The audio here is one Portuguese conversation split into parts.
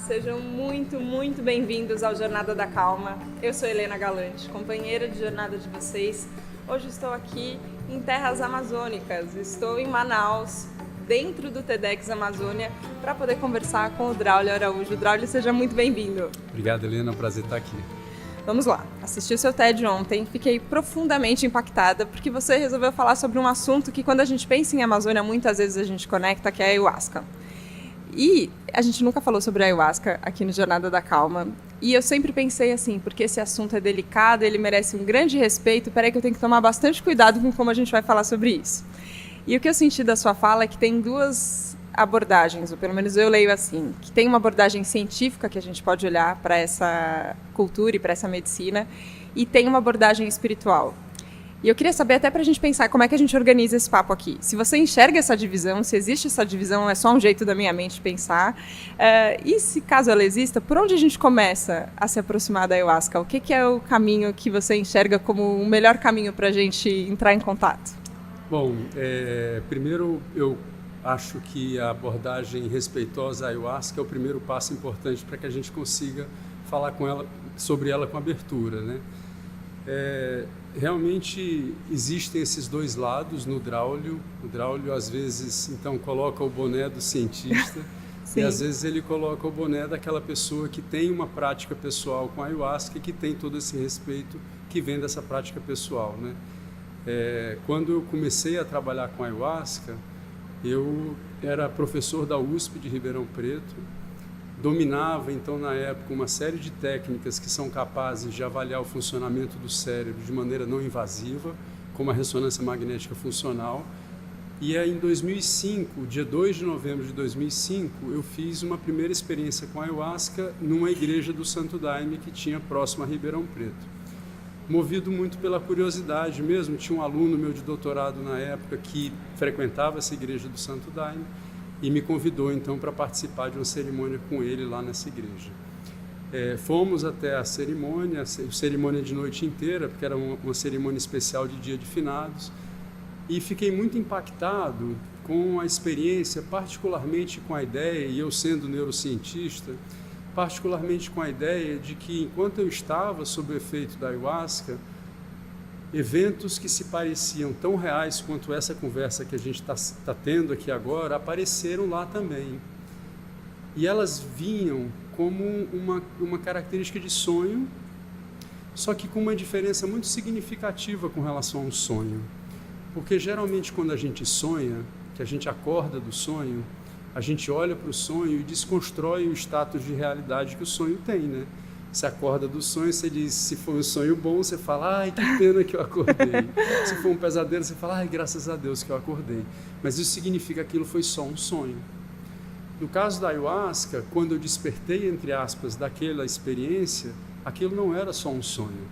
sejam muito, muito bem-vindos ao Jornada da Calma. Eu sou Helena Galante, companheira de jornada de vocês. Hoje estou aqui em terras amazônicas, estou em Manaus, dentro do TEDx Amazônia, para poder conversar com o Draulio Araújo. Draulio, seja muito bem-vindo. Obrigado, Helena, é um prazer estar aqui. Vamos lá, assisti o seu TED ontem, fiquei profundamente impactada, porque você resolveu falar sobre um assunto que quando a gente pensa em Amazônia, muitas vezes a gente conecta, que é a ayahuasca. E a gente nunca falou sobre a ayahuasca aqui no Jornada da Calma. E eu sempre pensei assim, porque esse assunto é delicado, ele merece um grande respeito, peraí que eu tenho que tomar bastante cuidado com como a gente vai falar sobre isso. E o que eu senti da sua fala é que tem duas abordagens, ou pelo menos eu leio assim, que tem uma abordagem científica que a gente pode olhar para essa cultura e para essa medicina, e tem uma abordagem espiritual. E eu queria saber, até para a gente pensar, como é que a gente organiza esse papo aqui. Se você enxerga essa divisão, se existe essa divisão, é só um jeito da minha mente pensar. E se caso ela exista, por onde a gente começa a se aproximar da ayahuasca? O que é o caminho que você enxerga como o melhor caminho para a gente entrar em contato? Bom, primeiro eu acho que a abordagem respeitosa à ayahuasca é o primeiro passo importante para que a gente consiga falar sobre ela com abertura, né? Realmente existem esses dois lados no Draulio. O Draulio às vezes então coloca o boné do cientista e às vezes ele coloca o boné daquela pessoa que tem uma prática pessoal com a ayahuasca e que tem todo esse respeito que vem dessa prática pessoal, né? Quando eu comecei a trabalhar com a ayahuasca, eu era professor da USP de Ribeirão Preto, dominava então na época uma série de técnicas que são capazes de avaliar o funcionamento do cérebro de maneira não invasiva, como a ressonância magnética funcional. E aí em 2005, dia 2 de novembro de 2005, eu fiz uma primeira experiência com a ayahuasca numa igreja do Santo Daime que tinha próximo a Ribeirão Preto. Movido muito pela curiosidade mesmo, tinha um aluno meu de doutorado na época que frequentava essa igreja do Santo Daime e me convidou então para participar de uma cerimônia com ele lá nessa igreja. Fomos até a cerimônia de noite inteira, porque era uma cerimônia especial de dia de finados, e fiquei muito impactado com a experiência, particularmente com a ideia, e eu sendo neurocientista, particularmente com a ideia de que enquanto eu estava sob o efeito da ayahuasca, eventos que se pareciam tão reais quanto essa conversa que a gente está tendo aqui agora, apareceram lá também. E elas vinham como uma característica de sonho, só que com uma diferença muito significativa com relação a um sonho. Porque geralmente quando a gente sonha, que a gente acorda do sonho, a gente olha para o sonho e desconstrói o status de realidade que o sonho tem, né? Você acorda do sonho, você diz, se for um sonho bom, você fala, ai, que pena que eu acordei. Se for um pesadelo, você fala, ai, graças a Deus que eu acordei. Mas isso significa que aquilo foi só um sonho. No caso da ayahuasca, quando eu despertei, entre aspas, daquela experiência, aquilo não era só um sonho.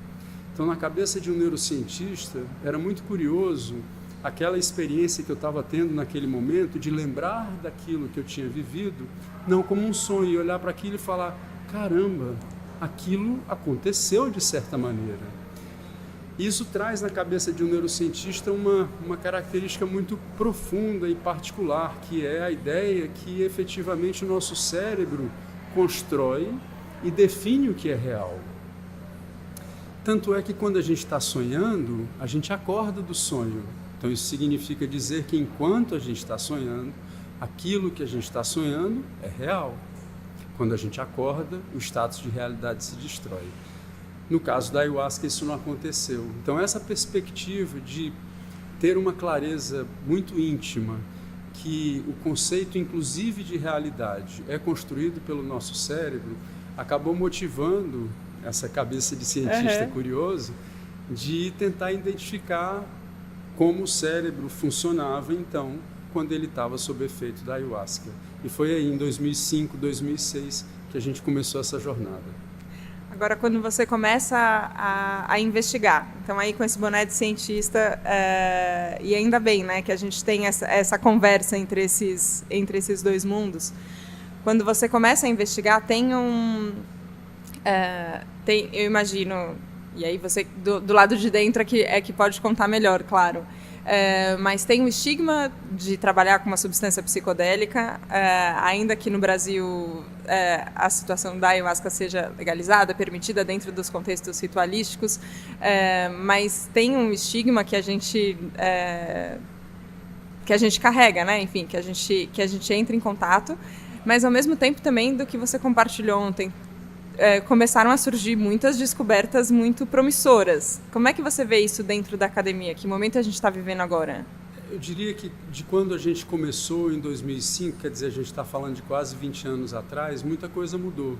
Então, na cabeça de um neurocientista, era muito curioso aquela experiência que eu estava tendo naquele momento, de lembrar daquilo que eu tinha vivido, não como um sonho, e olhar para aquilo e falar, caramba, aquilo aconteceu de certa maneira. Isso traz na cabeça de um neurocientista uma característica muito profunda e particular, que é a ideia que efetivamente o nosso cérebro constrói e define o que é real. Tanto é que quando a gente está sonhando, a gente acorda do sonho. Então isso significa dizer que enquanto a gente está sonhando, aquilo que a gente está sonhando é real. Quando a gente acorda, o status de realidade se destrói. No caso da ayahuasca, isso não aconteceu. Então, essa perspectiva de ter uma clareza muito íntima, que o conceito, inclusive, de realidade é construído pelo nosso cérebro, acabou motivando essa cabeça de cientista curioso de tentar identificar como o cérebro funcionava, então, quando ele estava sob efeito da ayahuasca. E foi aí, em 2005, 2006, que a gente começou essa jornada. Agora, quando você começa a investigar, então aí com esse boné de cientista, e ainda bem, né, que a gente tem essa conversa entre esses dois mundos, quando você começa a investigar, eu imagino, e aí você, do lado de dentro é que pode contar melhor, claro, mas tem o estigma de trabalhar com uma substância psicodélica, ainda que no Brasil a situação da ayahuasca seja legalizada, permitida dentro dos contextos ritualísticos, mas tem um estigma que a gente carrega, né? Enfim, que a gente entra em contato, mas ao mesmo tempo também do que você compartilhou ontem, começaram a surgir muitas descobertas muito promissoras. Como é que você vê isso dentro da academia? Que momento a gente está vivendo agora? Eu diria que de quando a gente começou em 2005, quer dizer, a gente está falando de quase 20 anos atrás, muita coisa mudou.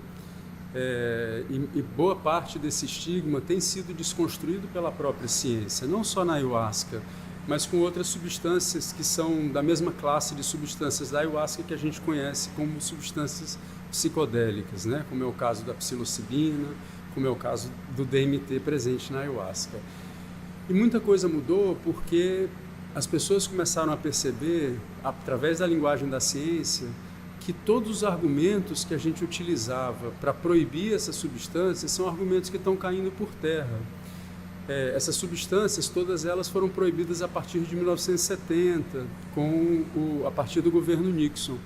E boa parte desse estigma tem sido desconstruído pela própria ciência, não só na ayahuasca, mas com outras substâncias que são da mesma classe de substâncias da ayahuasca que a gente conhece como substâncias psicodélicas, né? Como é o caso da psilocibina, como é o caso do DMT presente na ayahuasca. E muita coisa mudou porque as pessoas começaram a perceber, através da linguagem da ciência, que todos os argumentos que a gente utilizava para proibir essas substâncias são argumentos que estão caindo por terra. Essas substâncias, todas elas foram proibidas a partir de 1970, a partir do governo Nixon.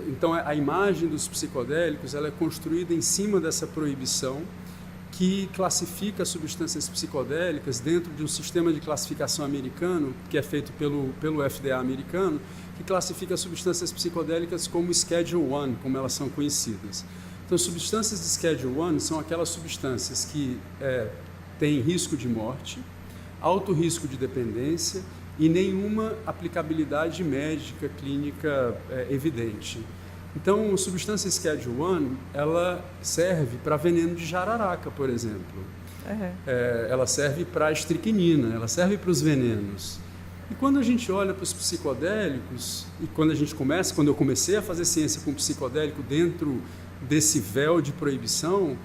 Então a imagem dos psicodélicos ela é construída em cima dessa proibição, que classifica as substâncias psicodélicas dentro de um sistema de classificação americano, que é feito pelo FDA americano, que classifica as substâncias psicodélicas como Schedule I, como elas são conhecidas. Então, substâncias de Schedule I são aquelas substâncias que têm risco de morte, alto risco de dependência e nenhuma aplicabilidade médica, clínica evidente. Então, a substância Schedule I, ela serve para veneno de jararaca, por exemplo. Ela serve para a estricnina, ela serve para os venenos. E quando a gente olha para os psicodélicos, e quando eu comecei a fazer ciência com psicodélico dentro desse véu de proibição,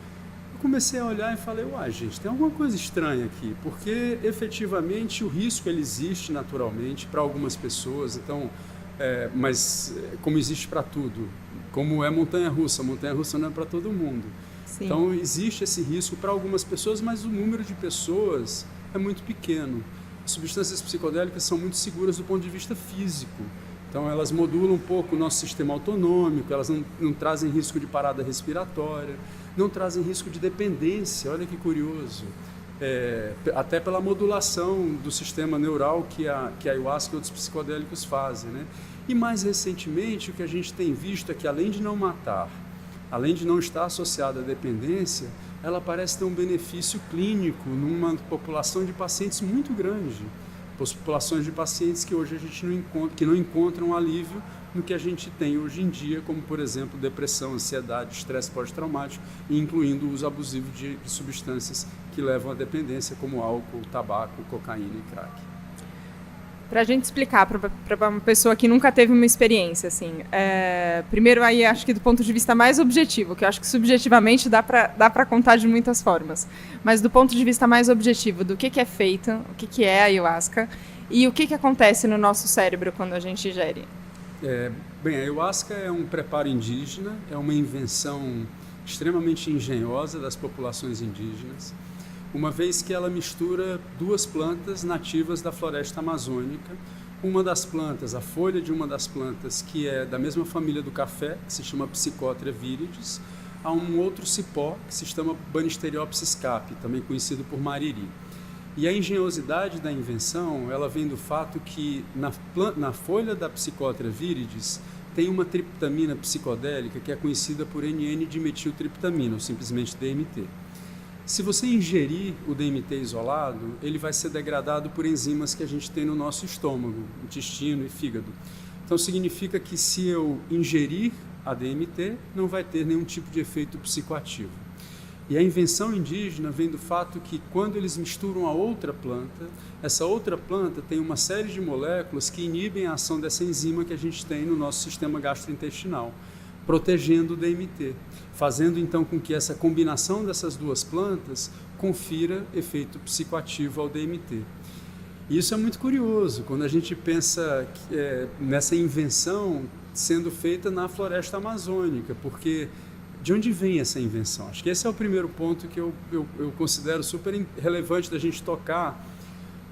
eu comecei a olhar e falei, gente, tem alguma coisa estranha aqui, porque efetivamente o risco ele existe naturalmente para algumas pessoas, então, mas como existe para tudo, como é montanha-russa não é para todo mundo. Sim. Então existe esse risco para algumas pessoas, mas o número de pessoas é muito pequeno. As substâncias psicodélicas são muito seguras do ponto de vista físico. Então, elas modulam um pouco o nosso sistema autonômico, elas não trazem risco de parada respiratória, não trazem risco de dependência, olha que curioso. Até pela modulação do sistema neural que a ayahuasca e outros psicodélicos fazem, né? E mais recentemente, o que a gente tem visto é que, além de não matar, além de não estar associada à dependência, ela parece ter um benefício clínico numa população de pacientes muito grande. Populações de pacientes que hoje a gente não encontram alívio no que a gente tem hoje em dia, como, por exemplo, depressão, ansiedade, estresse pós-traumático, incluindo o uso abusivo de substâncias que levam à dependência, como álcool, tabaco, cocaína e crack. Para a gente explicar para uma pessoa que nunca teve uma experiência, assim, primeiro aí acho que do ponto de vista mais objetivo, que eu acho que subjetivamente dá para contar de muitas formas, mas do ponto de vista mais objetivo, do que é feito, o que é a ayahuasca e o que acontece no nosso cérebro quando a gente ingere. Bem, a ayahuasca é um preparo indígena, é uma invenção extremamente engenhosa das populações indígenas, uma vez que ela mistura duas plantas nativas da floresta amazônica. Uma das plantas, a folha de uma das plantas, que é da mesma família do café, que se chama Psychotria viridis, a um outro cipó, que se chama Banisteriopsis capi, também conhecido por mariri. E a engenhosidade da invenção, ela vem do fato que na folha da Psychotria viridis tem uma triptamina psicodélica que é conhecida por NN-dimetiltriptamina, ou simplesmente DMT. Se você ingerir o DMT isolado, ele vai ser degradado por enzimas que a gente tem no nosso estômago, intestino e fígado. Então significa que se eu ingerir a DMT, não vai ter nenhum tipo de efeito psicoativo. E a invenção indígena vem do fato que quando eles misturam a outra planta, essa outra planta tem uma série de moléculas que inibem a ação dessa enzima que a gente tem no nosso sistema gastrointestinal, protegendo o DMT, fazendo então com que essa combinação dessas duas plantas confira efeito psicoativo ao DMT. E isso é muito curioso, quando a gente pensa nessa invenção sendo feita na floresta amazônica, porque de onde vem essa invenção? Acho que esse é o primeiro ponto que eu considero super relevante da gente tocar,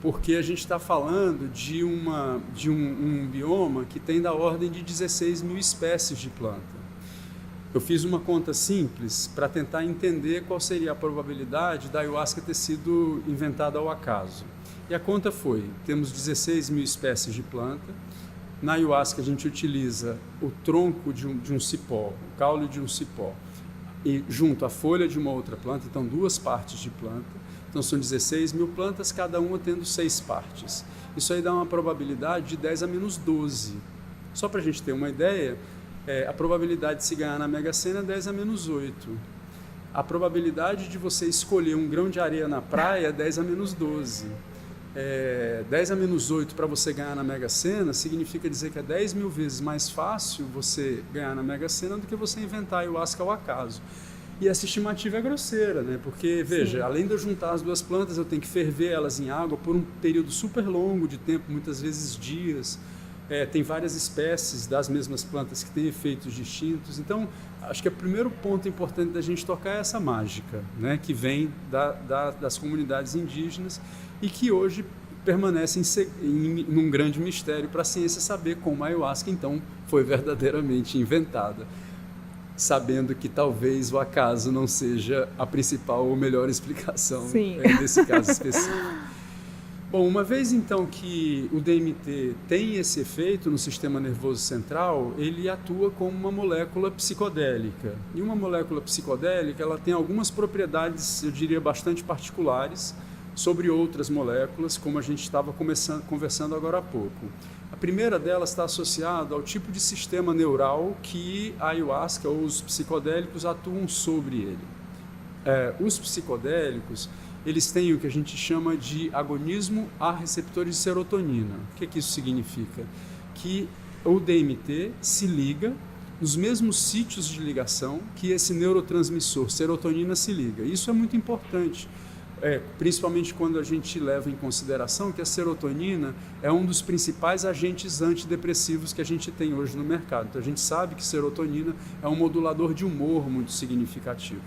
porque a gente está falando de um bioma que tem da ordem de 16 mil espécies de planta. Eu fiz uma conta simples para tentar entender qual seria a probabilidade da ayahuasca ter sido inventada ao acaso. E a conta foi, temos 16 mil espécies de planta. Na ayahuasca a gente utiliza o tronco de um cipó, o caule de um cipó, e junto à folha de uma outra planta, então 2 partes de planta. Então são 16 mil plantas, cada uma tendo 6 partes. Isso aí dá uma probabilidade de 10 a menos 12. Só para a gente ter uma ideia, a probabilidade de se ganhar na Mega Sena é 10 a menos 8. A probabilidade de você escolher um grão de areia na praia é 10 a menos 12. 10 a menos 8 para você ganhar na Mega Sena significa dizer que é 10 mil vezes mais fácil você ganhar na Mega Sena do que você inventar a ayahuasca ao acaso. E essa estimativa é grosseira, né? Porque, veja, sim, além de eu juntar as 2 plantas, eu tenho que ferver elas em água por um período super longo de tempo, muitas vezes dias. Tem várias espécies das mesmas plantas que têm efeitos distintos. Então, acho que o primeiro ponto importante da gente tocar é essa mágica, né? Que vem das comunidades indígenas e que hoje permanecem num grande mistério para a ciência saber como a ayahuasca, então, foi verdadeiramente inventada, sabendo que talvez o acaso não seja a principal ou melhor explicação desse caso específico. Bom, uma vez então que o DMT tem esse efeito no sistema nervoso central, ele atua como uma molécula psicodélica. E uma molécula psicodélica, ela tem algumas propriedades, eu diria, bastante particulares sobre outras moléculas, como a gente estava conversando agora há pouco. A primeira delas está associada ao tipo de sistema neural que a ayahuasca ou os psicodélicos atuam sobre ele. Os psicodélicos, eles têm o que a gente chama de agonismo a receptores de serotonina. O que isso significa? Que o DMT se liga nos mesmos sítios de ligação que esse neurotransmissor serotonina se liga. Isso é muito importante, principalmente quando a gente leva em consideração que a serotonina é um dos principais agentes antidepressivos que a gente tem hoje no mercado. Então a gente sabe que serotonina é um modulador de humor muito significativo.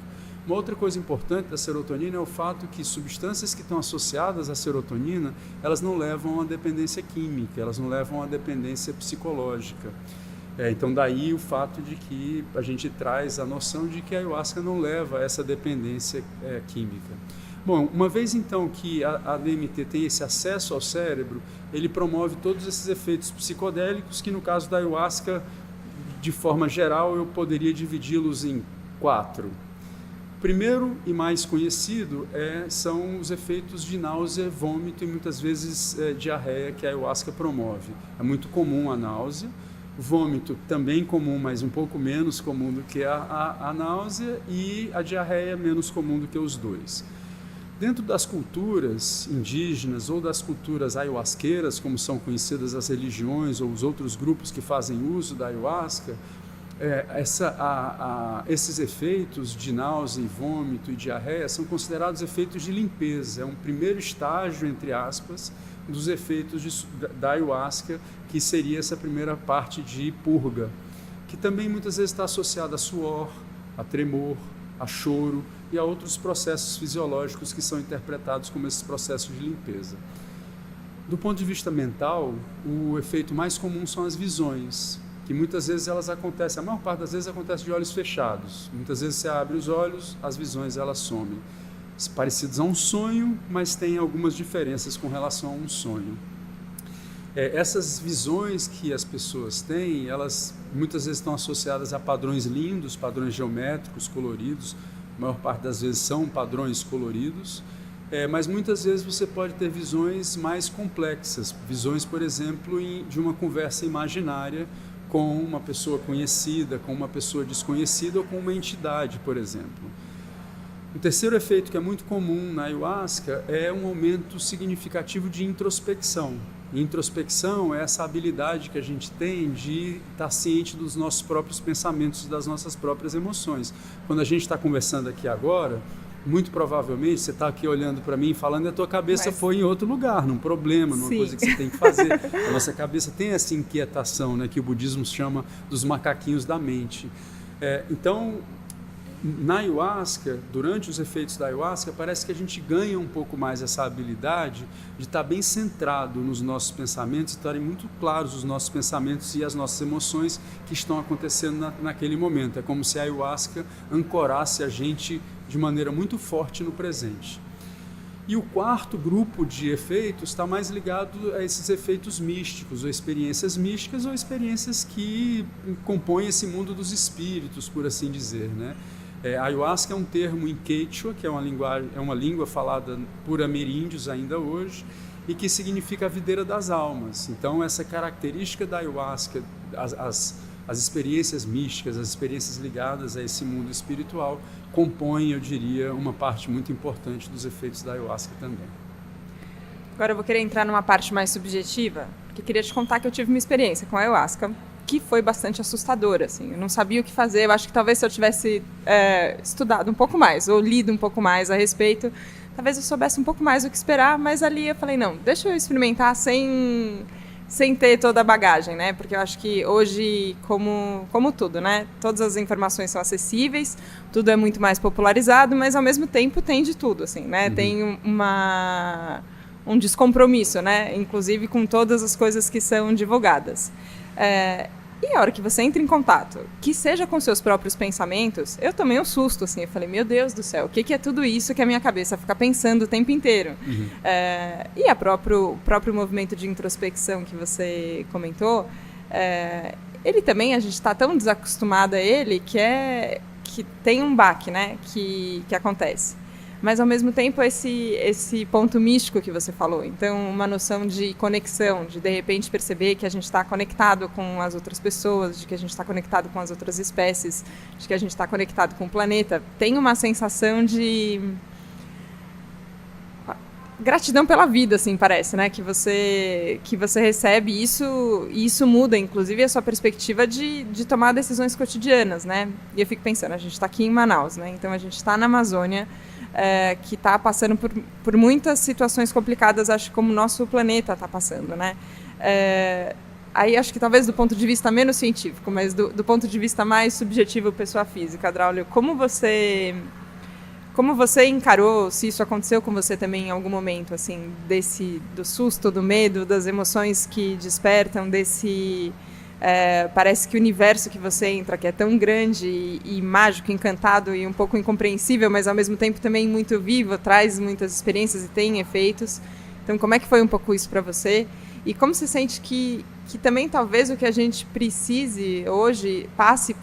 Uma outra coisa importante da serotonina é o fato que substâncias que estão associadas à serotonina, elas não levam a dependência química, elas não levam a dependência psicológica. Então daí o fato de que a gente traz a noção de que a ayahuasca não leva a essa dependência química. Bom, uma vez então que a DMT tem esse acesso ao cérebro, ele promove todos esses efeitos psicodélicos que no caso da ayahuasca, de forma geral, eu poderia dividi-los em 4. O primeiro e mais conhecido são os efeitos de náusea, vômito e muitas vezes diarreia que a ayahuasca promove. É muito comum a náusea, vômito também comum, mas um pouco menos comum do que a náusea, e a diarreia é menos comum do que os dois. Dentro das culturas indígenas ou das culturas ayahuasqueiras, como são conhecidas as religiões ou os outros grupos que fazem uso da ayahuasca, esses efeitos de náusea, vômito e diarreia são considerados efeitos de limpeza. É um primeiro estágio, entre aspas, dos efeitos da ayahuasca, que seria essa primeira parte de purga, que também muitas vezes está associada a suor, a tremor, a choro e a outros processos fisiológicos que são interpretados como esses processos de limpeza. Do ponto de vista mental, o efeito mais comum são as visões, que muitas vezes elas acontecem, a maior parte das vezes acontece de olhos fechados. Muitas vezes você abre os olhos, as visões elas somem. Parecidos a um sonho, mas tem algumas diferenças com relação a um sonho. Essas visões que as pessoas têm, elas muitas vezes estão associadas a padrões lindos, padrões geométricos, coloridos. A maior parte das vezes são padrões coloridos, mas muitas vezes você pode ter visões mais complexas. Visões, por exemplo, de uma conversa imaginária com uma pessoa conhecida, com uma pessoa desconhecida ou com uma entidade, por exemplo. O terceiro efeito que é muito comum na ayahuasca é um aumento significativo de introspecção. Introspecção é essa habilidade que a gente tem de estar ciente dos nossos próprios pensamentos e das nossas próprias emoções. Quando a gente está conversando aqui agora, muito provavelmente você está aqui olhando para mim e falando e a tua cabeça foi em outro lugar, num problema, numa coisa que você tem que fazer. A nossa cabeça tem essa inquietação, né, que o budismo chama dos macaquinhos da mente. Então, na ayahuasca, durante os efeitos da ayahuasca, parece que a gente ganha um pouco mais essa habilidade de estar bem centrado nos nossos pensamentos, estarem muito claros os nossos pensamentos e as nossas emoções que estão acontecendo naquele momento. É como se a ayahuasca ancorasse a gente de maneira muito forte no presente. E o quarto grupo de efeitos está mais ligado a esses efeitos místicos, ou experiências místicas, ou experiências que compõem esse mundo dos espíritos, por assim dizer, né? Ayahuasca é um termo em Quechua, que é uma língua falada por ameríndios ainda hoje, e que significa a videira das almas. Então, essa característica da ayahuasca, as experiências místicas, as experiências ligadas a esse mundo espiritual, compõem, eu diria, uma parte muito importante dos efeitos da ayahuasca também. Agora eu vou querer entrar numa parte mais subjetiva, porque queria te contar que eu tive uma experiência com a ayahuasca que foi bastante assustadora, assim. Eu não sabia o que fazer. Eu acho que talvez se eu tivesse estudado um pouco mais, ou lido um pouco mais a respeito, talvez eu soubesse um pouco mais o que esperar, mas ali eu falei, não, deixa eu experimentar sem ter toda a bagagem, né? Porque eu acho que hoje, como tudo, né? Todas as informações são acessíveis, tudo é muito mais popularizado, mas ao mesmo tempo tem de tudo, assim, né? Uhum. Tem um descompromisso, né? Inclusive com todas as coisas que são divulgadas. E a hora que você entra em contato, que seja com seus próprios pensamentos, eu tomei um susto, assim, eu falei, meu Deus do céu, o que é tudo isso que a minha cabeça fica pensando o tempo inteiro? Uhum. E o próprio movimento de introspecção que você comentou, ele também, a gente está tão desacostumado a ele que tem um baque, né, que acontece. Mas, ao mesmo tempo, esse ponto místico que você falou. Então, uma noção de conexão, de repente perceber que a gente está conectado com as outras pessoas, de que a gente está conectado com as outras espécies, de que a gente está conectado com o planeta. Tem uma sensação de gratidão pela vida, assim, parece, né? Que você recebe isso, e isso muda, inclusive, a sua perspectiva de tomar decisões cotidianas, né? E eu fico pensando, a gente está aqui em Manaus, né? Então, a gente está na Amazônia, que está passando por muitas situações complicadas, acho, como o nosso planeta está passando, né? Aí acho que talvez do ponto de vista menos científico, mas do ponto de vista mais subjetivo, pessoa física, Draulio, como você encarou, se isso aconteceu com você também em algum momento, assim, do susto, do medo, das emoções que despertam, parece que o universo que você entra, que é tão grande e mágico, encantado e um pouco incompreensível, mas ao mesmo tempo também muito vivo, traz muitas experiências e tem efeitos. Então, como é que foi um pouco isso para você? E como você sente que também talvez o que a gente precise hoje passe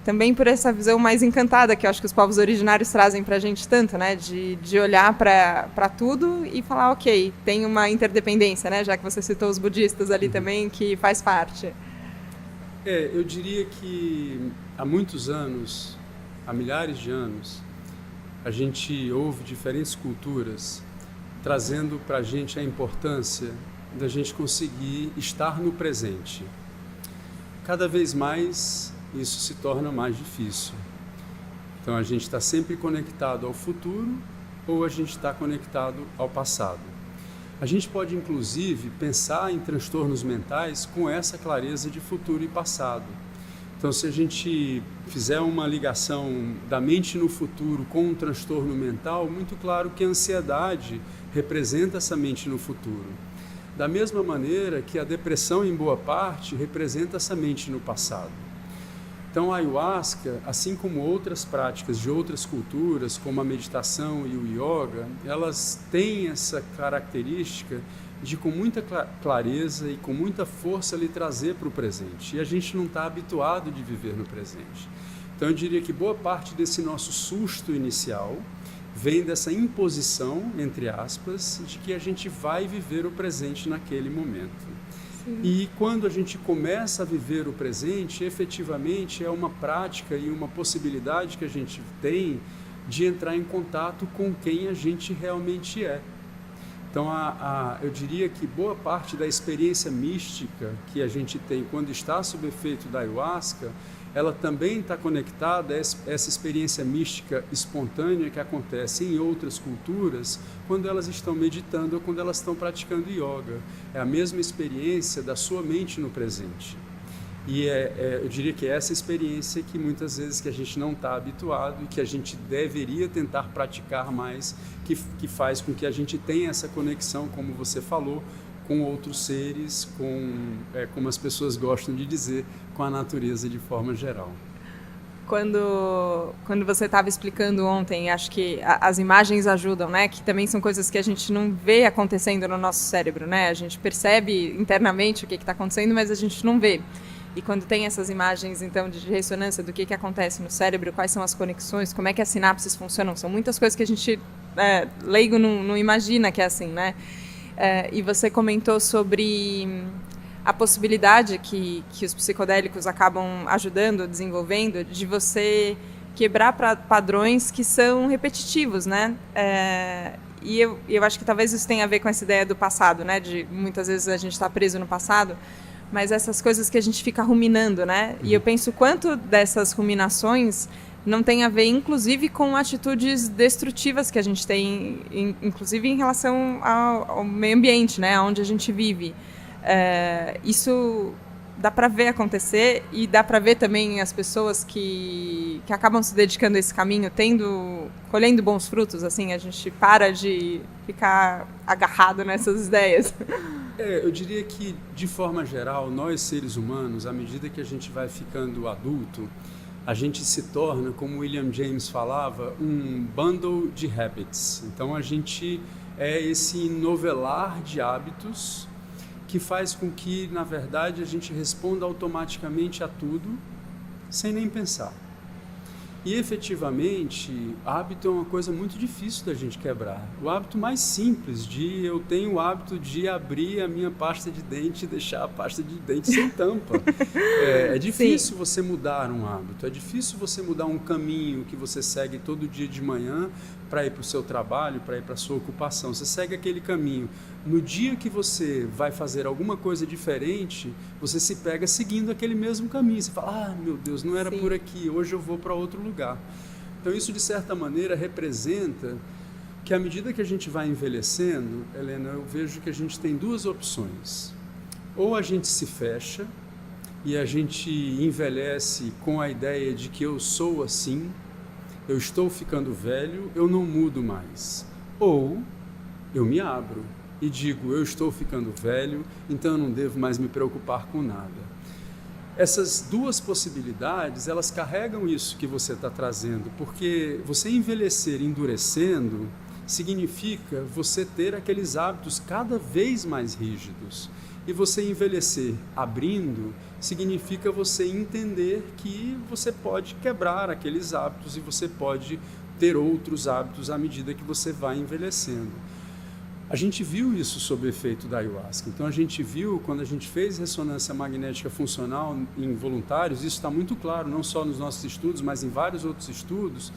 também por essa visão mais encantada que eu acho que os povos originários trazem para a gente tanto, né? De olhar para tudo e falar, ok, tem uma interdependência, né? Já que você citou os budistas ali também, que faz parte. Eu diria que há muitos anos, há milhares de anos, a gente ouve diferentes culturas trazendo para a gente a importância da gente conseguir estar no presente. Cada vez mais isso se torna mais difícil. Então, a gente está sempre conectado ao futuro ou a gente está conectado ao passado. A gente pode, inclusive, pensar em transtornos mentais com essa clareza de futuro e passado. Então, se a gente fizer uma ligação da mente no futuro com um transtorno mental, muito claro que a ansiedade representa essa mente no futuro. Da mesma maneira que a depressão, em boa parte, representa essa mente no passado. Então, a ayahuasca, assim como outras práticas de outras culturas, como a meditação e o yoga, elas têm essa característica de, com muita clareza e com muita força, lhe trazer para o presente. E a gente não está habituado de viver no presente. Então, eu diria que boa parte desse nosso susto inicial vem dessa imposição, entre aspas, de que a gente vai viver o presente naquele momento. E quando a gente começa a viver o presente, efetivamente é uma prática e uma possibilidade que a gente tem de entrar em contato com quem a gente realmente é. Então, eu diria que boa parte da experiência mística que a gente tem quando está sob efeito da ayahuasca, ela também está conectada a essa experiência mística espontânea que acontece em outras culturas quando elas estão meditando ou quando elas estão praticando yoga. É a mesma experiência da sua mente no presente. E eu diria que é essa experiência que muitas vezes que a gente não está habituado e que a gente deveria tentar praticar mais, que faz com que a gente tenha essa conexão, como você falou, com outros seres, como as pessoas gostam de dizer, com a natureza de forma geral. Quando você estava explicando ontem, acho que as imagens ajudam, né? Que também são coisas que a gente não vê acontecendo no nosso cérebro, né? A gente percebe internamente o que está acontecendo, mas a gente não vê. E quando tem essas imagens, então, de ressonância do que acontece no cérebro, quais são as conexões, como é que as sinapses funcionam, são muitas coisas que a gente, leigo, não imagina que é assim, né? E você comentou sobre a possibilidade que os psicodélicos acabam ajudando, desenvolvendo, de você quebrar padrões que são repetitivos, né? E eu acho que talvez isso tenha a ver com essa ideia do passado, né? De muitas vezes a gente está preso no passado, mas essas coisas que a gente fica ruminando, né? E eu penso quanto dessas ruminações não tem a ver, inclusive, com atitudes destrutivas que a gente tem, inclusive em relação ao meio ambiente, né? Onde a gente vive. Isso dá para ver acontecer e dá para ver também as pessoas que acabam se dedicando a esse caminho, colhendo bons frutos, assim, a gente para de ficar agarrado nessas ideias. Eu diria que, de forma geral, nós seres humanos, à medida que a gente vai ficando adulto, a gente se torna, como William James falava, um bundle de habits. Então a gente é esse novelar de hábitos que faz com que, na verdade, a gente responda automaticamente a tudo, sem nem pensar. E, efetivamente, hábito é uma coisa muito difícil da gente quebrar. O hábito mais simples eu tenho o hábito de abrir a minha pasta de dente e deixar a pasta de dente sem tampa. É difícil você mudar um hábito, é difícil você mudar um caminho que você segue todo dia de manhã para ir para o seu trabalho, para ir para a sua ocupação. Você segue aquele caminho. No dia que você vai fazer alguma coisa diferente, você se pega seguindo aquele mesmo caminho. Você fala, meu Deus, não era por aqui, hoje eu vou para outro lugar. Então isso, de certa maneira, representa que à medida que a gente vai envelhecendo, Helena, eu vejo que a gente tem duas opções. Ou a gente se fecha e a gente envelhece com a ideia de que eu sou assim, eu estou ficando velho, eu não mudo mais. Ou eu me abro e digo, eu estou ficando velho, então eu não devo mais me preocupar com nada. Essas duas possibilidades, elas carregam isso que você está trazendo, porque você envelhecer endurecendo significa você ter aqueles hábitos cada vez mais rígidos. E você envelhecer abrindo significa você entender que você pode quebrar aqueles hábitos e você pode ter outros hábitos à medida que você vai envelhecendo. A gente viu isso sob o efeito da ayahuasca. Então a gente viu, quando a gente fez ressonância magnética funcional em voluntários, isso está muito claro, não só nos nossos estudos, mas em vários outros estudos,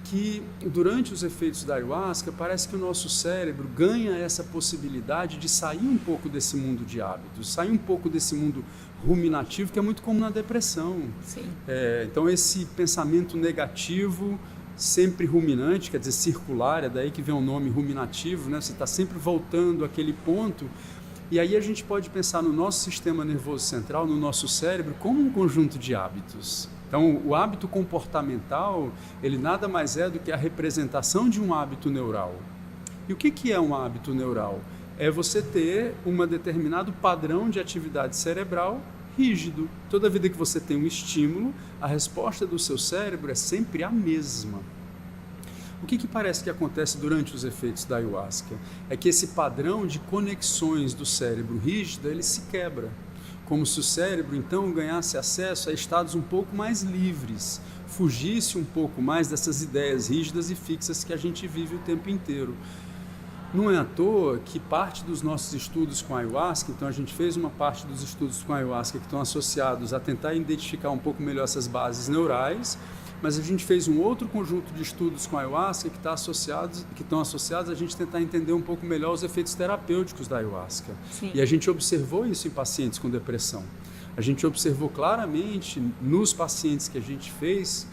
que durante os efeitos da ayahuasca parece que o nosso cérebro ganha essa possibilidade de sair um pouco desse mundo de hábitos, sair um pouco desse mundo ruminativo, que é muito comum na depressão. Sim. Então esse pensamento negativo, sempre ruminante, quer dizer, circular, é daí que vem o nome ruminativo, né? Você está sempre voltando àquele ponto, e aí a gente pode pensar no nosso sistema nervoso central, no nosso cérebro, como um conjunto de hábitos. Então, o hábito comportamental, ele nada mais é do que a representação de um hábito neural. E o que é um hábito neural? É você ter um determinado padrão de atividade cerebral rígido. Toda vida que você tem um estímulo, a resposta do seu cérebro é sempre a mesma. O que parece que acontece durante os efeitos da ayahuasca? É que esse padrão de conexões do cérebro rígido, ele se quebra. Como se o cérebro, então, ganhasse acesso a estados um pouco mais livres, fugisse um pouco mais dessas ideias rígidas e fixas que a gente vive o tempo inteiro. Não é à toa que parte dos nossos estudos com a ayahuasca, então a gente fez uma parte dos estudos com a ayahuasca que estão associados a tentar identificar um pouco melhor essas bases neurais, mas a gente fez um outro conjunto de estudos com a ayahuasca que estão associados a gente tentar entender um pouco melhor os efeitos terapêuticos da ayahuasca. Sim. E a gente observou isso em pacientes com depressão. A gente observou claramente nos pacientes que a gente fez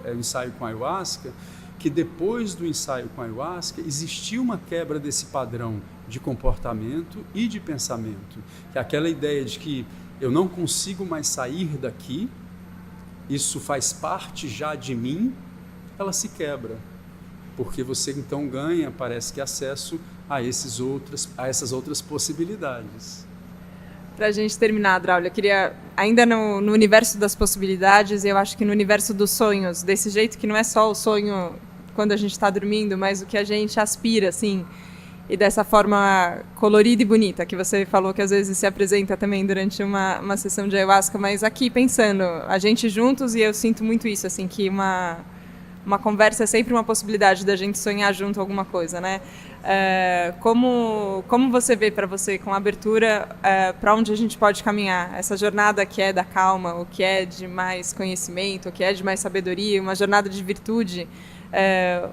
o ensaio com a ayahuasca, que depois do ensaio com a ayahuasca existia uma quebra desse padrão de comportamento e de pensamento. Que é aquela ideia de que eu não consigo mais sair daqui, isso faz parte já de mim, ela se quebra. Porque você então ganha, parece que, acesso a essas outras possibilidades. Para a gente terminar, Draulio, eu queria, ainda no universo das possibilidades, eu acho que no universo dos sonhos, desse jeito que não é só o sonho quando a gente está dormindo, mas o que a gente aspira, assim, e dessa forma colorida e bonita, que você falou que às vezes se apresenta também durante uma sessão de ayahuasca, mas aqui pensando, a gente juntos, e eu sinto muito isso, assim, que uma conversa é sempre uma possibilidade da gente sonhar junto alguma coisa, né? Como você vê para você, com abertura, para onde a gente pode caminhar? Essa jornada que é da calma, o que é de mais conhecimento, o que é de mais sabedoria, uma jornada de virtude,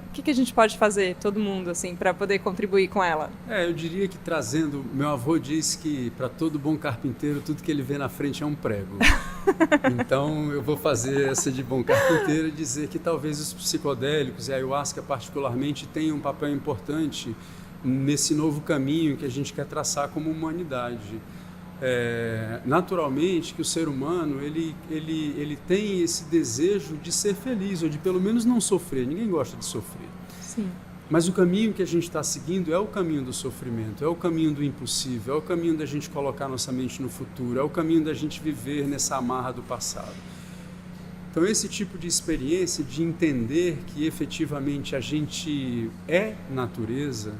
o que a gente pode fazer, todo mundo, assim, para poder contribuir com ela? Eu diria que trazendo... Meu avô diz que para todo bom carpinteiro, tudo que ele vê na frente é um prego. Então, eu vou fazer essa de bom carpinteiro e dizer que talvez os psicodélicos e a ayahuasca particularmente tenham um papel importante nesse novo caminho que a gente quer traçar como humanidade. Naturalmente que o ser humano ele tem esse desejo de ser feliz, ou de pelo menos não sofrer. Ninguém gosta de sofrer. Sim. Mas o caminho que a gente está seguindo é o caminho do sofrimento, é o caminho do impossível, é o caminho da gente colocar nossa mente no futuro, é o caminho da gente viver nessa amarra do passado. Então esse tipo de experiência de entender que efetivamente a gente é natureza,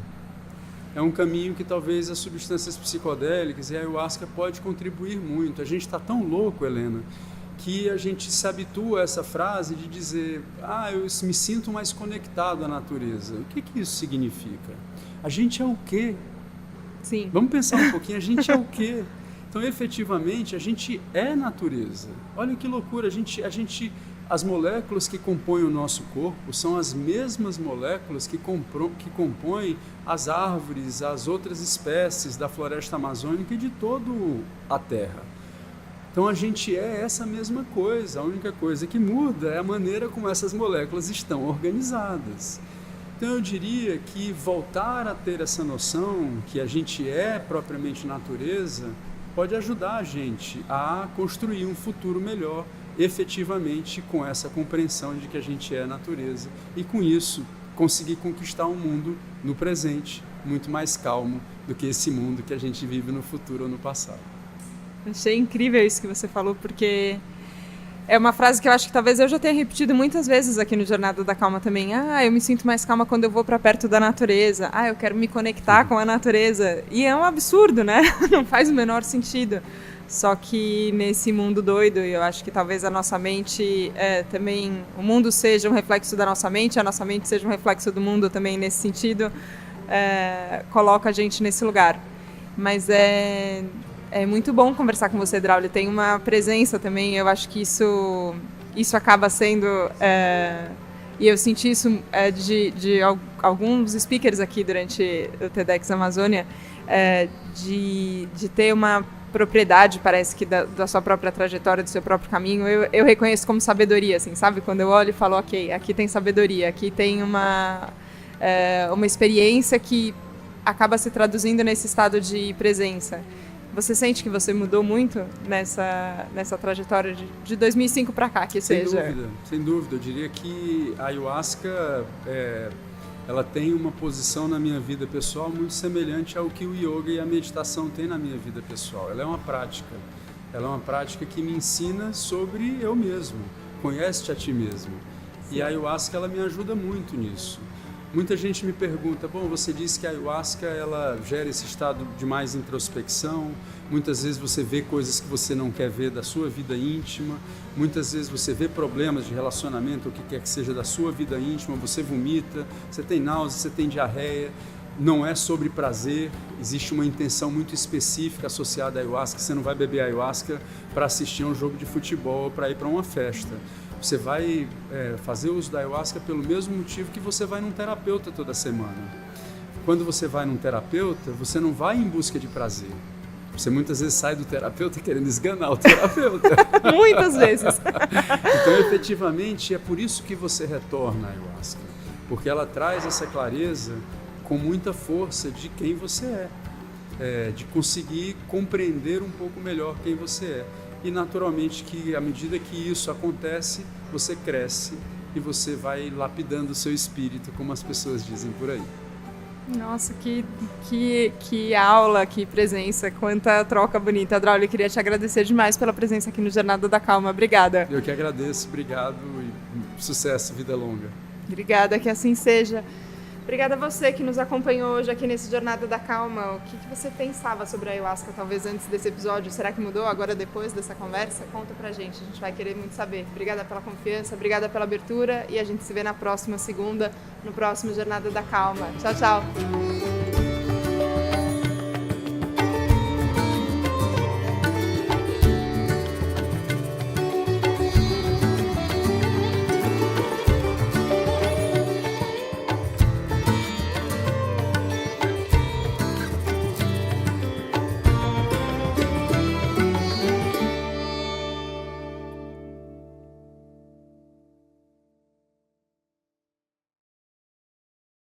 é um caminho que talvez as substâncias psicodélicas e a ayahuasca pode contribuir muito. A gente está tão louco, Helena, que a gente se habitua a essa frase de dizer, eu me sinto mais conectado à natureza. O que isso significa? A gente é o quê? Sim. Vamos pensar um pouquinho, a gente é o quê? Então, efetivamente, a gente é natureza. Olha que loucura, as moléculas que compõem o nosso corpo são as mesmas moléculas que compõem as árvores, as outras espécies da floresta amazônica e de toda a Terra. Então a gente é essa mesma coisa, a única coisa que muda é a maneira como essas moléculas estão organizadas. Então eu diria que voltar a ter essa noção que a gente é propriamente natureza pode ajudar a gente a construir um futuro melhor, efetivamente com essa compreensão de que a gente é natureza e com isso conseguir conquistar um mundo no presente muito mais calmo do que esse mundo que a gente vive no futuro ou no passado. Achei incrível isso que você falou, porque é uma frase que eu acho que talvez eu já tenha repetido muitas vezes aqui no Jornada da Calma também. Eu me sinto mais calma quando eu vou para perto da natureza. Eu quero me conectar com a natureza. E é um absurdo, né? Não faz o menor sentido. Só que nesse mundo doido, eu acho que talvez a nossa mente também... O mundo seja um reflexo da nossa mente, a nossa mente seja um reflexo do mundo também nesse sentido. Coloca a gente nesse lugar. Mas é muito bom conversar com você, Draulio. Tem uma presença também, eu acho que isso acaba sendo... e eu senti isso de alguns speakers aqui durante o TEDx Amazônia, de ter uma propriedade, parece que da sua própria trajetória, do seu próprio caminho. Eu reconheço como sabedoria, assim, sabe? Quando eu olho e falo, ok, aqui tem sabedoria, aqui tem uma experiência que acaba se traduzindo nesse estado de presença. Você sente que você mudou muito nessa trajetória de 2005 para cá, que seja? Sem dúvida. Eu diria que a ayahuasca, ela tem uma posição na minha vida pessoal muito semelhante ao que o yoga e a meditação têm na minha vida pessoal. Ela é uma prática que me ensina sobre eu mesmo. Conhece-te a ti mesmo. Sim. E a ayahuasca, ela me ajuda muito nisso. Muita gente me pergunta, você disse que a ayahuasca ela gera esse estado de mais introspecção, muitas vezes você vê coisas que você não quer ver da sua vida íntima, muitas vezes você vê problemas de relacionamento, o que quer que seja da sua vida íntima, você vomita, você tem náusea, você tem diarreia, não é sobre prazer, existe uma intenção muito específica associada à ayahuasca, você não vai beber ayahuasca para assistir a um jogo de futebol ou para ir para uma festa. Você vai fazer uso da ayahuasca pelo mesmo motivo que você vai num terapeuta toda semana. Quando você vai num terapeuta, você não vai em busca de prazer. Você muitas vezes sai do terapeuta querendo esganar o terapeuta. Muitas vezes. Então, efetivamente, é por isso que você retorna à ayahuasca. Porque ela traz essa clareza com muita força de quem você é. de conseguir compreender um pouco melhor quem você é. E naturalmente que à medida que isso acontece, você cresce e você vai lapidando o seu espírito, como as pessoas dizem por aí. Nossa, que aula, que presença, quanta troca bonita. Draulio, eu queria te agradecer demais pela presença aqui no Jornada da Calma. Obrigada. Eu que agradeço, obrigado e sucesso, vida longa. Obrigada, que assim seja. Obrigada a você que nos acompanhou hoje aqui nesse Jornada da Calma. O que você pensava sobre a Ayahuasca, talvez antes desse episódio? Será que mudou agora depois dessa conversa? Conta pra gente, a gente vai querer muito saber. Obrigada pela confiança, obrigada pela abertura e a gente se vê na próxima segunda, no próximo Jornada da Calma. Tchau, tchau!